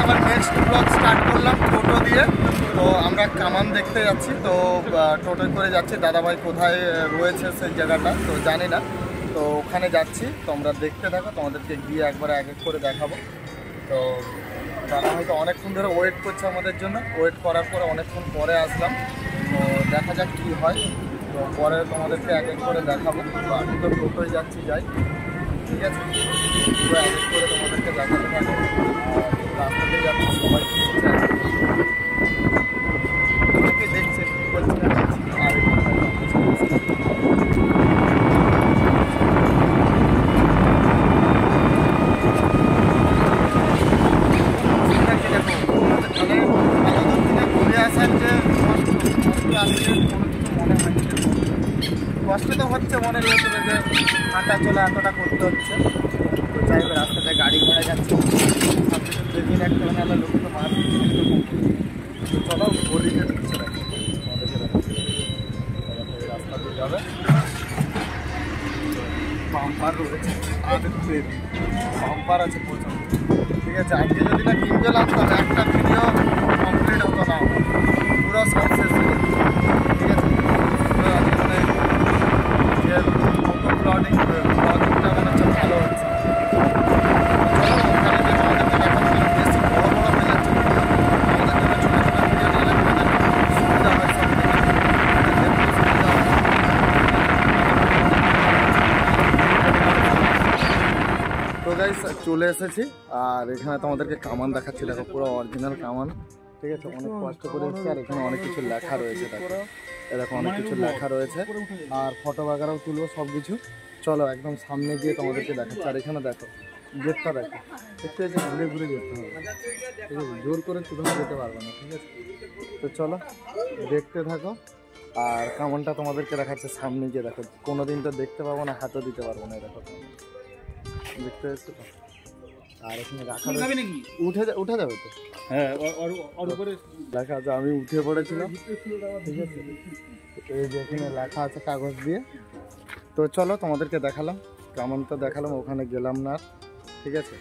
আবার next blog start করলাম টোটো দিয়ে। তো আমরা কামান দেখতে যাচ্ছি, তো টোটোয় করে যাচ্ছি। দাদাভাই কোথায় রয়েছে সেই জায়গাটা তো জানি না, তো ওখানে যাচ্ছি। তো আমরা দেখতে থাকো, তোমাদেরকে গিয়ে একবারে এক এক করে দেখাবো। তো দাদা হয়তো অনেকক্ষণ ধরে ওয়েট করছে আমাদের জন্য, ওয়েট করার পরে অনেকক্ষণ পরে আসলাম। তো দেখা যাক কী হয়, তো পরে তোমাদেরকে এক এক করে দেখাবো। তো আমি তো টোটোয় যাচ্ছি, যাই, ঠিক আছে। তো এক এক করে তোমাদেরকে দেখাতে থাকবো। রাস্তাতে যাচ্ছি, সবাই অনেকে দেখছে কী করছে না দেখছি। আর কষ্ট তো হচ্ছে, মনে হচ্ছে যে হাঁটা চলা এতটা করতে হচ্ছে। তো যাই হোক, রাস্তাতে গাড়ি ঘোড়া যাচ্ছে, যেদিন একটা মানে আমরা লোক তো মার তো চলো গরিবের পিছিয়ে রাখি রাস্তাতে যাবে। বাম্পার রয়েছে, বাম্পার আছে প্রচুর, ঠিক আছে। আজকে যদি না কিনতে লাগতাম একটা ভিডিও কমপ্লিট হতো না, পুরো সব শেষ হয়ে যেত, ঠিক আছে। মানে যে ফটো ব্লগিংটা মানে হচ্ছে ভালো হচ্ছে। তো গাইস চলে এসেছি, আর এখানে তোমাদেরকে কামান দেখাচ্ছি। দেখো পুরো অরিজিনাল কামান, ঠিক আছে। অনেক কষ্ট করে এসেছি, আর এখানে অনেক কিছু লেখা রয়েছে। দেখো অনেক কিছু লেখা রয়েছে, আর ফটো বাগারাও তুলবো সব কিছু। চলো একদম সামনে গিয়ে তোমাদেরকে দেখাচ্ছি। আর এখানে দেখো গেটটা দেখো, একটু এসে ঘুরে ঘুরে যেতে হবে, ঠিক আছে। জোর করে কোথাও যেতে পারবে না, ঠিক আছে। তো চলো দেখতে থাকো, আর কামানটা তোমাদেরকে দেখাচ্ছে সামনে গিয়ে। দেখো কোনোদিন তো দেখতে পাবো না, হাতও দিতে পারবো না। দেখো দেখতে পাচ্ছ তো, আর এখানে রাখা উঠে যাবে তো। হ্যাঁ লেখা আছে, আমি উঠে পড়েছিলাম, ঠিক আছে। এই যে এখানে লেখা আছে কাগজ দিয়ে। তো চলো তোমাদেরকে দেখালাম, কেমন তো দেখালাম, ওখানে গেলাম না, ঠিক আছে।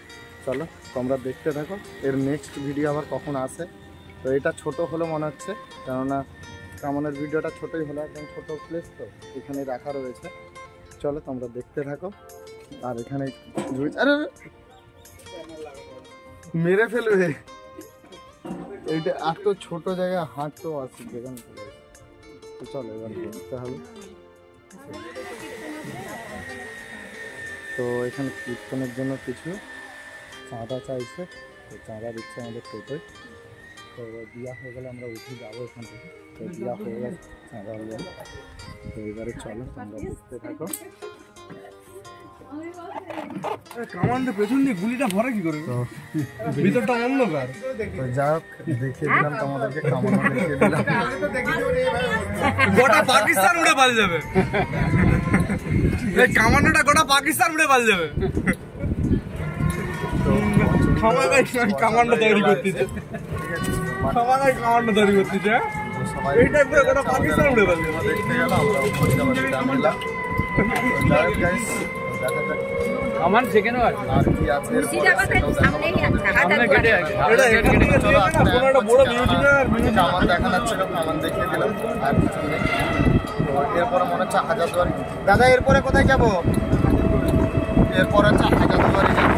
চলো তোমরা দেখতে থাকো, এর নেক্সট ভিডিও আবার কখন আসে। তো এটা ছোট হলো মনে হচ্ছে, কেননা কামানের ভিডিওটা ছোটোই হলো, একদম ছোটো প্লেস তো এখানে রাখা রয়েছে। চলো তোমরা দেখতে থাকো। আর এখানে আরে মেরে ফেলবে, এইটা এত ছোট জায়গায় হাঁটতেও আসছে যেখানে। তো চলো এবার দেখতে হবে। তো এখানে কীর্তনের জন্য কিছু চাঁদা চাইছে, তো চাঁদা দিচ্ছে আমাদের টোটোয়। তো দেওয়া হয়ে গেলে আমরা উঠে যাবো এখান থেকে। তো দেওয়া হয়ে গেলে চাঁদা হয়ে গেলে, তো এবারে চলো তোমরা দেখতে থাকো। কামানটা পেছন দিয়ে গুলিটা ভরে কি করে, ভিতরটা অন্ধকার। তো যাই হোক দেখিয়ে দিলাম তোমাদেরকে, কামান দেখিয়ে দিলাম। গোটা পাকিস্তান উড়ে পালিয়ে যাবে, এই কামানটা গোটা পাকিস্তান উড়ে পালিয়ে যাবে। কামানটা তৈরি করতেছে, কামানটা তৈরি করতেছে, এইটা পুরো গোটা পাকিস্তান উড়ে পালিয়ে যাবে। দেখতে গেলাম আমরা আমার সেখানে আর কি আছে কামান দেখা যাচ্ছে, কামান দেখিয়ে দিলাম। আর কিছু নেই। তো এরপরে মনে হচ্ছে হাজারদুয়ারি। দাদা এরপরে কোথায় যাবো? এরপরে হচ্ছে হাজারদুয়ারি যাবো।